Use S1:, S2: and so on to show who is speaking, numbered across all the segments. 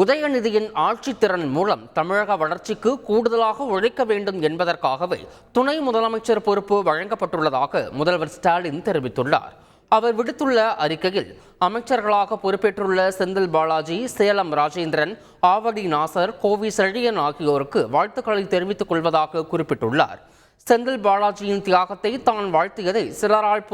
S1: உதயநிதியின் ஆட்சித்திறன் மூலம் தமிழக வளர்ச்சிக்கு கூடுதலாக உழைக்க வேண்டும் என்பதற்காகவே துணை முதலமைச்சர் பொறுப்பு வழங்கப்பட்டுள்ளதாக முதல்வர் ஸ்டாலின் தெரிவித்துள்ளார். அவர் விடுத்துள்ள அறிக்கையில் அமைச்சர்களாக பொறுப்பேற்றுள்ள செந்தில் பாலாஜி, சேலம் ராஜேந்திரன், ஆவடி நாசர், கோவி செழியன் ஆகியோருக்கு வாழ்த்துக்களை தெரிவித்துக் கொள்வதாக குறிப்பிட்டுள்ளார். செந்தில் பாலாஜியின் தியாகத்தை தான் வாழ்த்தியதை சிலரால்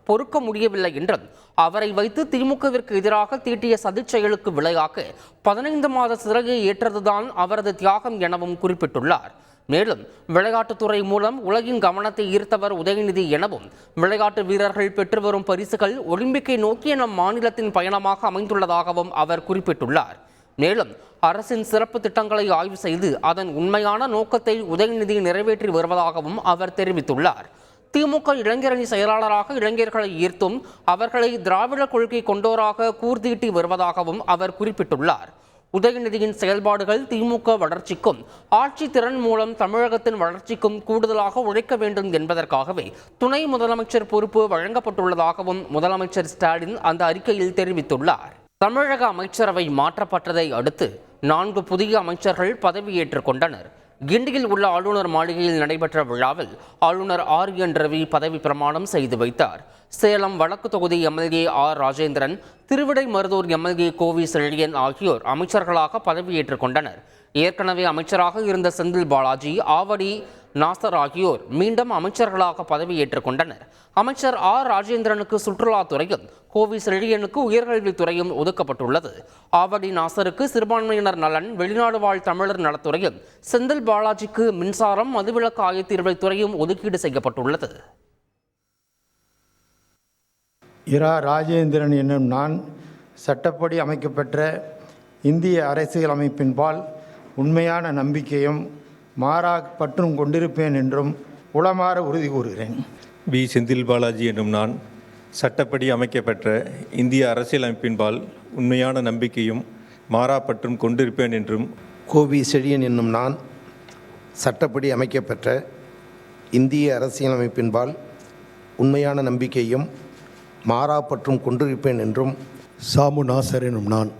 S1: பொறுக்க முடியவில்லை என்றும் அவரை வைத்து திமுகவிற்கு எதிராக தீட்டிய சதிச் செயலுக்கு விளையாக்க 15 மாத சிறையை ஏற்றதுதான் அவரது தியாகம் எனவும் குறிப்பிட்டுள்ளார். மேலும் விளையாட்டுத்துறை மூலம் உலகின் கவனத்தை ஈர்த்தவர் உதயநிதி எனவும் விளையாட்டு வீரர்கள் பெற்று வரும் பரிசுகள் ஒலிம்பிக்கை நோக்கிய நம் மாநிலத்தின் பயணமாக அமைந்துள்ளதாகவும் அவர் குறிப்பிட்டுள்ளார். மேலும் அரசின் சிறப்பு திட்டங்களை ஆய்வு செய்து அதன் உண்மையான நோக்கத்தை உதயநிதி நிறைவேற்றி வருவதாகவும் அவர் தெரிவித்துள்ளார். திமுக இளைஞரணி செயலாளராக இளைஞர்களை ஈர்த்தும் அவர்களை திராவிட கொள்கை கொண்டோராக கூர்தீட்டி வருவதாகவும் அவர் குறிப்பிட்டுள்ளார். உதயநிதியின் செயல்பாடுகள் திமுக வளர்ச்சிக்கும் ஆட்சி திறன் மூலம் தமிழகத்தின் வளர்ச்சிக்கும் கூடுதலாக உழைக்க வேண்டும் என்பதற்காகவே துணை முதலமைச்சர் பொறுப்பு வழங்கப்பட்டுள்ளதாகவும் முதலமைச்சர் ஸ்டாலின் அந்த அறிக்கையில் தெரிவித்துள்ளார். தமிழக அமைச்சரவை மாற்றப்பட்டதை அடுத்து 4 புதிய அமைச்சர்கள் பதவியேற்றுக் கொண்டனர். கிண்டியில் உள்ள ஆளுநர் மாளிகையில் நடைபெற்ற விழாவில் ஆளுநர் RN ரவி பதவி பிரமாணம் செய்து வைத்தார். சேலம் வடக்கு தொகுதி எம்எல்ஏ ராஜேந்திரன், திருவிடைமருதூர் எம்எல்ஏ கோவி செழியன் ஆகியோர் அமைச்சர்களாக பதவியேற்றுக் கொண்டனர். ஏற்கனவே அமைச்சராக இருந்த செந்தில் பாலாஜி, ஆவடி நாசர் ஆகியோர் மீண்டும் அமைச்சர்களாக பதவியேற்றுக் கொண்டனர். அமைச்சர் ராஜேந்திரனுக்கு சுற்றுலாத்துறையும், கோவி செழியனுக்கு உயர்கல்வித்துறையும் ஒதுக்கப்பட்டுள்ளது. ஆவடி நாசருக்கு சிறுபான்மையினர் நலன், வெளிநாடு வாழ் தமிழர் நலத்துறையும், செந்தில் பாலாஜிக்கு மின்சாரம், மதுவிலக்கு ஆயத்தீர்வை துறையும் ஒதுக்கீடு செய்யப்பட்டுள்ளது.
S2: ராஜேந்திரன் என்னும் நான் சட்டப்படி அமைக்கப்பெற்ற இந்திய அரசியலமைப்பின்பால் உண்மையான நம்பிக்கையும் மாறா பற்றும் கொண்டிருப்பேன் என்றும் உளமாற உறுதி கூறுகிறேன்.
S3: செந்தில் பாலாஜி என்னும் நான் சட்டப்படி அமைக்கப்பெற்ற இந்திய அரசியலமைப்பின்பால் உண்மையான நம்பிக்கையும் மாறா பற்றும் கொண்டிருப்பேன் என்றும்.
S4: கோவி செழியன் என்னும் நான் சட்டப்படி அமைக்கப்பெற்ற இந்திய அரசியலமைப்பின்பால் உண்மையான நம்பிக்கையும் மாறா பற்றும் கொண்டிருப்பேன் என்றும்.
S5: சாமு நாசர் என்னும் நான்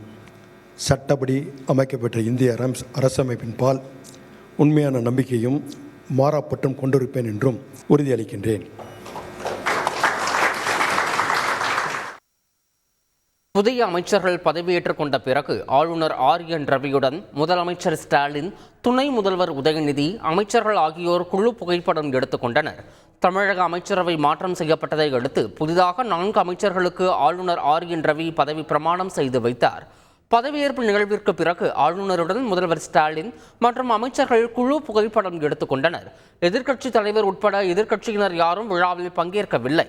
S5: சட்டப்படி அமைக்கப்பெற்ற இந்திய அரசமைப்பின்பால் உண்மையான நம்பிக்கையும் மாறாப்பற்றும் கொண்டிருப்பேன் என்றும் உறுதியளிக்கின்றேன்.
S1: புதிய அமைச்சர்கள் பதவியேற்றுக் கொண்ட பிறகு ஆளுநர் RN ரவியுடன் முதலமைச்சர் ஸ்டாலின், துணை முதல்வர் உதயநிதி, அமைச்சர்கள் ஆகியோர் குழு புகைப்படம் எடுத்துக்கொண்டனர். தமிழக அமைச்சரவை மாற்றம் செய்யப்பட்டதை அடுத்து புதிதாக 4 அமைச்சர்களுக்கு ஆளுநர் RN ரவி பதவி பிரமாணம் செய்து வைத்தார். பதவியேற்பு நிகழ்விற்கு பிறகு ஆளுநருடன் முதல்வர் ஸ்டாலின் மற்றும் அமைச்சர்கள் குழு புகைப்படம் எடுத்துக்கொண்டனர். எதிர்க்கட்சித் தலைவர் உட்பட எதிர்க்கட்சியினர் யாரும் விழாவில் பங்கேற்கவில்லை.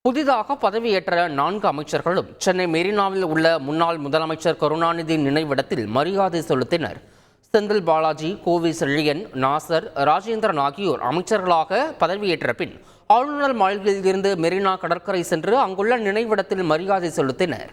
S1: புதிதாக பதவியேற்ற 4 அமைச்சர்களும் சென்னை மெரினாவில் உள்ள முன்னாள் முதலமைச்சர் கருணாநிதி நினைவிடத்தில் மரியாதை செலுத்தினர். செந்தில் பாலாஜி, கோவி செழியன், நாசர், ராஜேந்திரன் ஆகியோர் அமைச்சர்களாக பதவியேற்ற பின் ஆளுநர் மாளிகையில் இருந்து மெரினா கடற்கரை சென்று அங்குள்ள நினைவிடத்தில் மரியாதை செலுத்தினர்.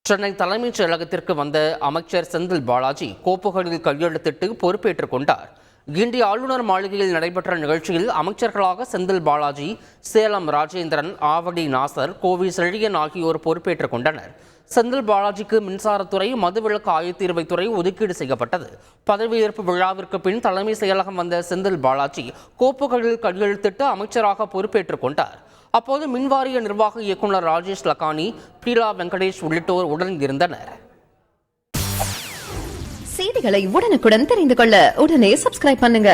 S1: சென்னை தலைமைச் செயலகத்திற்கு வந்த அமைச்சர் செந்தில் பாலாஜி கோப்புகளில் கையெழுத்திட்டு பொறுப்பேற்றுக் கொண்டார். கிண்டி ஆளுநர் மாளிகையில் நடைபெற்ற நிகழ்ச்சியில் அமைச்சர்களாக செந்தில் பாலாஜி, சேலம் ராஜேந்திரன், ஆவடி நாசர், கோவி செழியன் ஆகியோர் பொறுப்பேற்றுக் கொண்டனர். செந்தில் பாலாஜிக்கு மின்சாரத்துறை, மதுவிலக்கு ஆயத்தீர்வை துறை ஒதுக்கீடு செய்யப்பட்டது. பதவியேற்பு விழாவிற்கு பின் தலைமை செயலகம் வந்த செந்தில் பாலாஜி கோப்புகளில் கையெழுத்திட்டு அமைச்சராக பொறுப்பேற்றுக் கொண்டார். அப்போது மின்வாரிய நிர்வாக இயக்குநர் ராஜேஷ் லக்கானி, பீலா வெங்கடேஷ் உள்ளிட்டோர் உடன் இருந்தனர்.
S6: செய்திகளை உடனுக்குடன் தெரிந்து கொள்ள உடனே சப்ஸ்கிரைப் பண்ணுங்க.